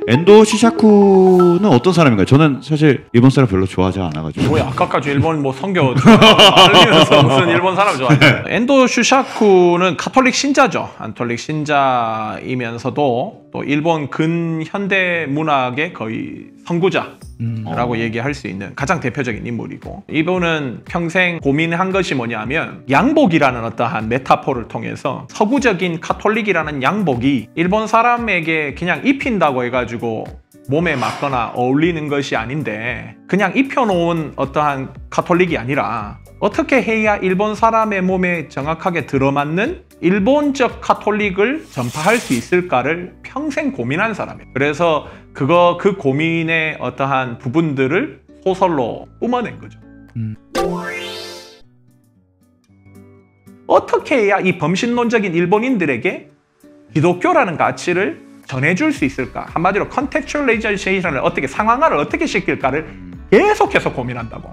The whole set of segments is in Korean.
엔도 시샤쿠는 어떤 사람인가요? 저는 사실 일본 사람 별로 좋아하지 않아가지고. 뭐야, 아까까지 일본 뭐 선교 알리면서 무슨 일본 사람 좋아하냐. 엔도 슈샤쿠는 가톨릭 신자죠. 가톨릭 신자이면서도 또 일본 근현대 문학의 거의 선구자라고 얘기할 수 있는 가장 대표적인 인물이고, 이분은 평생 고민한 것이 뭐냐면 양복이라는 어떠한 메타포를 통해서 서구적인 가톨릭이라는 양복이 일본 사람에게 그냥 입힌다고 해가지고 몸에 맞거나 어울리는 것이 아닌데, 그냥 입혀놓은 어떠한 가톨릭이 아니라 어떻게 해야 일본 사람의 몸에 정확하게 들어맞는 일본적 가톨릭을 전파할 수 있을까를 평생 고민한 사람이에요. 그래서 그 고민의 어떠한 부분들을 소설로 뿜어낸 거죠. 어떻게 해야 이 범신론적인 일본인들에게 기독교라는 가치를 전해줄 수 있을까? 한마디로 컨텍츄얼라이제이션을 어떻게, 상황화를 어떻게 시킬까를 계속해서 고민한다고.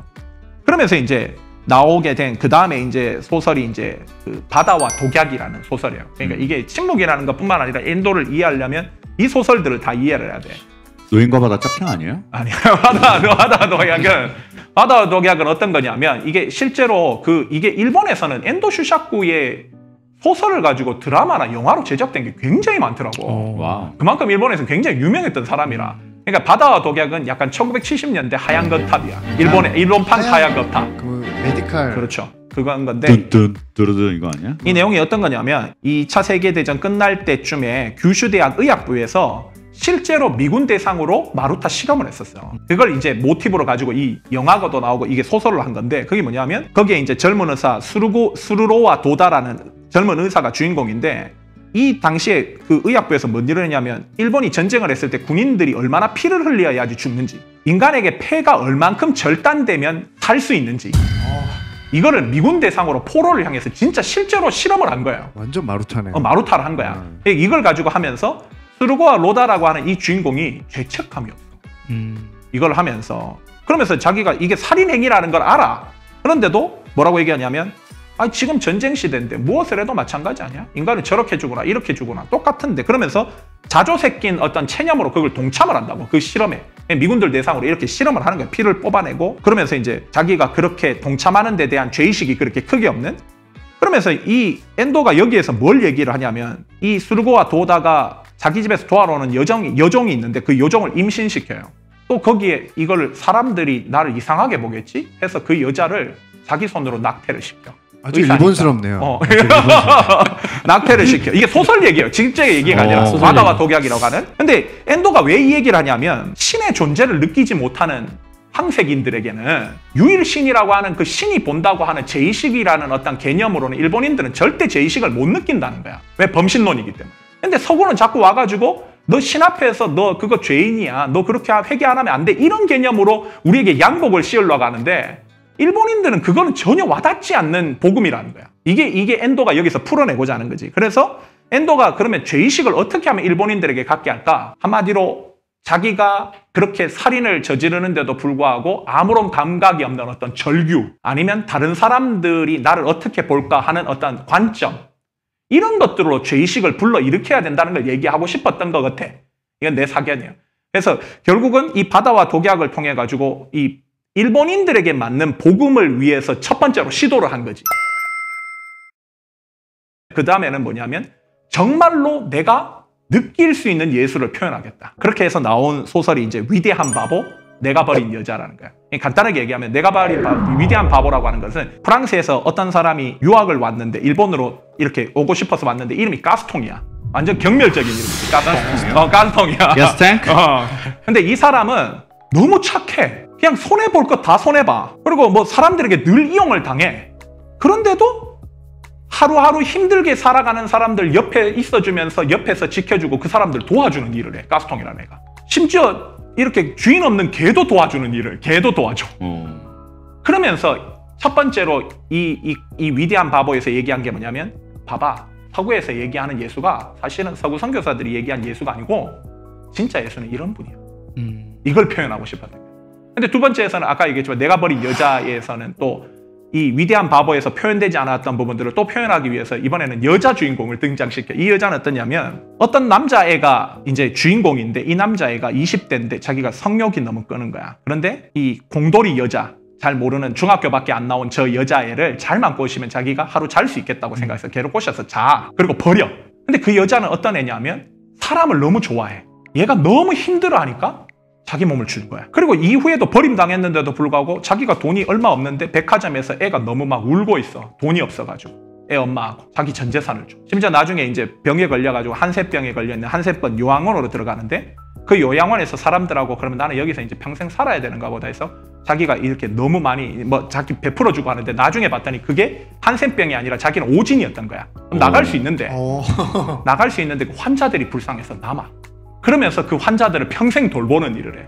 그러면서 이제 나오게 된 그 다음에 이제 소설이 이제 그 바다와 독약이라는 소설이에요. 그러니까 이게 침묵이라는 것뿐만 아니라 엔도를 이해하려면 이 소설들을 다 이해를 해야 돼. 노인과 바다 짝꿍 아니에요? 아니야. 바다 독약은 어떤 거냐면, 이게 실제로 이게 일본에서는 엔도 슈샤쿠의 소설을 가지고 드라마나 영화로 제작된 게 굉장히 많더라고. 와. 그만큼 일본에서 굉장히 유명했던 사람이라. 그러니까 바다와 독약은 약간 1970년대 하얀 거탑이야. 일본판 하얀 거탑. 그 메디칼. 그렇죠. 그건 건데. 뚠뚠 뚜루뚠 이거 아니야? 이 내용이 어떤 거냐면 2차 세계대전 끝날 때쯤에 규슈대학 의학부에서 실제로 미군 대상으로 마루타 실험을 했었어요. 그걸 이제 모티브로 가지고 이 영화가도 나오고 이게 소설로 한 건데, 그게 뭐냐면 거기에 이제 젊은 의사 스루로와 도다라는 젊은 의사가 주인공인데, 이 당시에 그 의학부에서 뭔 일을 했냐면 일본이 전쟁을 했을 때 군인들이 얼마나 피를 흘려야지 죽는지, 인간에게 폐가 얼만큼 절단되면 살 수 있는지, 이거를 미군 대상으로 포로를 향해서 진짜 실제로 실험을 한 거예요. 완전 마루타네. 마루타를 한 거야. 이걸 가지고 하면서 스루고와 로다라고 하는 이 주인공이 죄책감이 없어. 이걸 하면서 그러면서 자기가 이게 살인행위라는 걸 알아. 그런데도 뭐라고 얘기하냐면, 지금 전쟁 시대인데 무엇을 해도 마찬가지 아니야? 인간은 저렇게 죽거나 이렇게 죽거나 똑같은데, 그러면서 자조새 낀 어떤 체념으로 그걸 동참을 한다고. 그 실험에 미군들 대상으로 이렇게 실험을 하는 거야. 피를 뽑아내고. 그러면서 이제 자기가 그렇게 동참하는 데 대한 죄의식이 그렇게 크게 없는. 그러면서 이 엔도가 여기에서 뭘 얘기를 하냐면, 이 스루고와 도다가 자기 집에서 도와러 오는 여종이 있는데 그 여종을 임신시켜요. 또 거기에 이걸 사람들이 나를 이상하게 보겠지 해서 그 여자를 자기 손으로 낙태를 시켜. 아주 일본스럽네요. 낙태를 시켜. 이게 소설 얘기예요. 진짜 얘기가 아니라 바다와 독약이라고 하는. 근데 엔도가 왜 이 얘기를 하냐면, 신의 존재를 느끼지 못하는 황색인들에게는 유일신이라고 하는 그 신이 본다고 하는 제의식이라는 어떤 개념으로는 일본인들은 절대 제의식을 못 느낀다는 거야. 왜? 범신론이기 때문에. 근데 서구는 자꾸 와가지고 너 신 앞에서 너 그거 죄인이야, 너 그렇게 회개 안 하면 안 돼, 이런 개념으로 우리에게 양복을 씌우려고 하는데, 일본인들은 그거는 전혀 와닿지 않는 복음이라는 거야. 이게 엔도가 여기서 풀어내고자 하는 거지. 그래서 엔도가 그러면 죄의식을 어떻게 하면 일본인들에게 갖게 할까? 한마디로 자기가 그렇게 살인을 저지르는데도 불구하고 아무런 감각이 없는 어떤 절규, 아니면 다른 사람들이 나를 어떻게 볼까 하는 어떤 관점, 이런 것들로 죄의식을 불러일으켜야 된다는 걸 얘기하고 싶었던 것 같아. 이건 내 사견이에요. 그래서 결국은 이 바다와 독약을 통해 가지고 이 일본인들에게 맞는 복음을 위해서 첫 번째로 시도를 한 거지. 그 다음에는 뭐냐면 정말로 내가 느낄 수 있는 예술을 표현하겠다. 그렇게 해서 나온 소설이 이제 위대한 바보, 내가 버린 여자라는 거야. 간단하게 얘기하면 내가 버린 위대한 바보라고 하는 것은, 프랑스에서 어떤 사람이 유학을 왔는데, 일본으로 이렇게 오고 싶어서 왔는데 이름이 가스통이야. 완전 경멸적인 이름이지. 가스통. 가스통이야. 가스탱크? 근데 이 사람은 너무 착해. 그냥 손해볼 것 다 손해봐. 그리고 뭐 사람들에게 늘 이용을 당해. 그런데도 하루하루 힘들게 살아가는 사람들 옆에 있어주면서 옆에서 지켜주고 그 사람들 도와주는 일을 해. 가스통이라는 애가. 심지어 이렇게 주인 없는 개도 도와주는 일을 개도 도와줘. 그러면서 첫 번째로 이 위대한 바보에서 얘기한 게 뭐냐면, 봐봐, 서구에서 얘기하는 예수가 사실은 서구 선교사들이 얘기한 예수가 아니고 진짜 예수는 이런 분이야. 이걸 표현하고 싶었던 거야. 근데 두 번째에서는 아까 얘기했지만 내가 버린 여자에서는 또 이 위대한 바보에서 표현되지 않았던 부분들을 또 표현하기 위해서 이번에는 여자 주인공을 등장시켜. 이 여자는 어떠냐면 어떤 남자애가 이제 주인공인데 이 남자애가 20대인데 자기가 성욕이 너무 끄는 거야. 그런데 이 공돌이 여자, 잘 모르는 중학교밖에 안 나온 저 여자애를 잘만 꼬시면 자기가 하루 잘 수 있겠다고 생각해서 걔를 꼬셔서 자. 그리고 버려. 근데 그 여자는 어떤 애냐면 사람을 너무 좋아해. 얘가 너무 힘들어하니까 자기 몸을 주는 거야. 그리고 이후에도 버림당했는데도 불구하고 자기가 돈이 얼마 없는데 백화점에서 애가 너무 막 울고 있어. 돈이 없어가지고. 애 엄마하고 자기 전 재산을 줘. 심지어 나중에 이제 병에 걸려가지고 한세병에 걸려있는 한세번 요양원으로 들어가는데 그 요양원에서 사람들하고 그러면 나는 여기서 이제 평생 살아야 되는가 보다 해서 자기가 이렇게 너무 많이 뭐 자기 베풀어주고 하는데 나중에 봤더니 그게 한센병이 아니라 자기는 오진이었던 거야. 그럼 나갈 수 있는데 나갈 수 있는데 그 환자들이 불쌍해서 남아. 그러면서 그 환자들을 평생 돌보는 일을 해.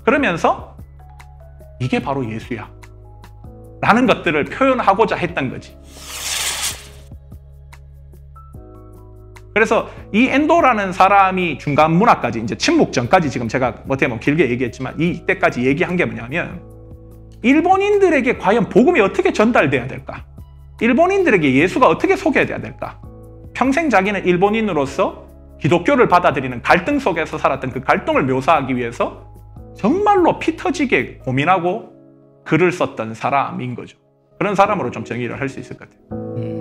그러면서 이게 바로 예수야 라는 것들을 표현하고자 했던 거지. 그래서 이 엔도라는 사람이 중간 문화까지 이제 침묵 전까지 지금 제가 어떻게 보면 길게 얘기했지만 이때까지 얘기한 게 뭐냐면 일본인들에게 과연 복음이 어떻게 전달돼야 될까? 일본인들에게 예수가 어떻게 소개돼야 될까? 평생 자기는 일본인으로서 기독교를 받아들이는 갈등 속에서 살았던 그 갈등을 묘사하기 위해서 정말로 피 터지게 고민하고 글을 썼던 사람인 거죠. 그런 사람으로 좀 정의를 할 수 있을 것 같아요.